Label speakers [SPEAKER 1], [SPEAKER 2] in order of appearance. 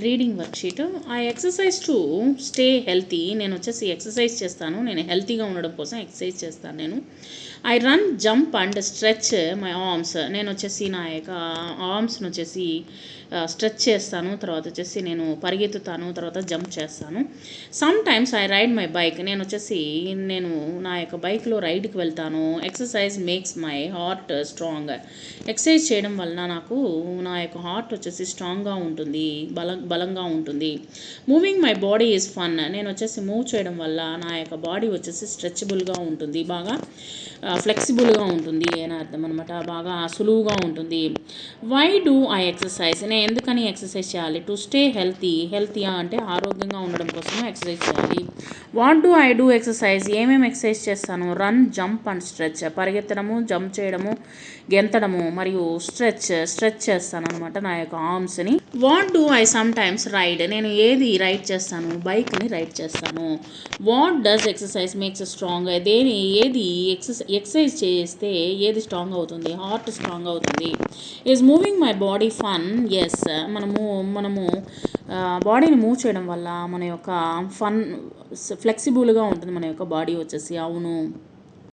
[SPEAKER 1] Reading worksheet. I exercise to stay healthy. నేను వచ్చేసి exercise చేస్తాను, నేను హెల్తీగా ఉండడం కోసం ఎక్సర్సైజ్ చేస్తాను నేను. I run jump and stretch my arms. నేను వచ్చేసి నా యొక్క ఆర్మ్స్ని వచ్చేసి స్ట్రెచ్ చేస్తాను, తర్వాత వచ్చేసి నేను పరిగెత్తుతాను, తర్వాత జంప్ చేస్తాను. Sometimes I ride my bike. నేను వచ్చేసి నేను నా యొక్క బైక్లో రైడ్కి వెళ్తాను. Exercise makes my heart strong. Exercise చేయడం వలన నాకు నా యొక్క హార్ట్ వచ్చేసి స్ట్రాంగ్గా ఉంటుంది, బలంగా ఉంటుంది. Moving my body is fun. నేను వచ్చేసి మూవ్ చేయడం వల్ల నా యొక్క బాడీ వచ్చేసి స్ట్రెచబుల్గా ఉంటుంది, బాగా ఫ్లెక్సిబుల్గా ఉంటుంది అని అర్థం అనమాట, బాగా సులువుగా ఉంటుంది. Why do I exercise? నేను ఎందుకని ఎక్సర్సైజ్ చేయాలి? టు స్టే హెల్తీయా అంటే ఆరోగ్యంగా ఉండడం కోసం ఎక్సర్సైజ్ చేయాలి. What do I do exercise? ఏమేమి ఎక్సర్సైజ్ చేస్తాను? Run jump and stretch. పరిగెత్తడము, జంప్ చేయడము, గెంతడము మరియు స్ట్రెచ్ చేస్తాను అనమాట నా యొక్క ఆర్మ్స్ని. What do I sometimes ride? నేను ఏది రైడ్ చేస్తాను? బైక్ని రైడ్ చేస్తాను. What does exercise makes strong? ఏది ఎక్సర్సైజ్ చేస్తే ఏది స్ట్రాంగ్ అవుతుంది? హార్ట్ స్ట్రాంగ్ అవుతుంది. Is moving my body fun? Yes. మనము బాడీని మూవ్ చేయడం వల్ల మన యొక్క ఫ్లెక్సిబుల్గా ఉంటుంది మన యొక్క బాడీ వచ్చేసి. అవును.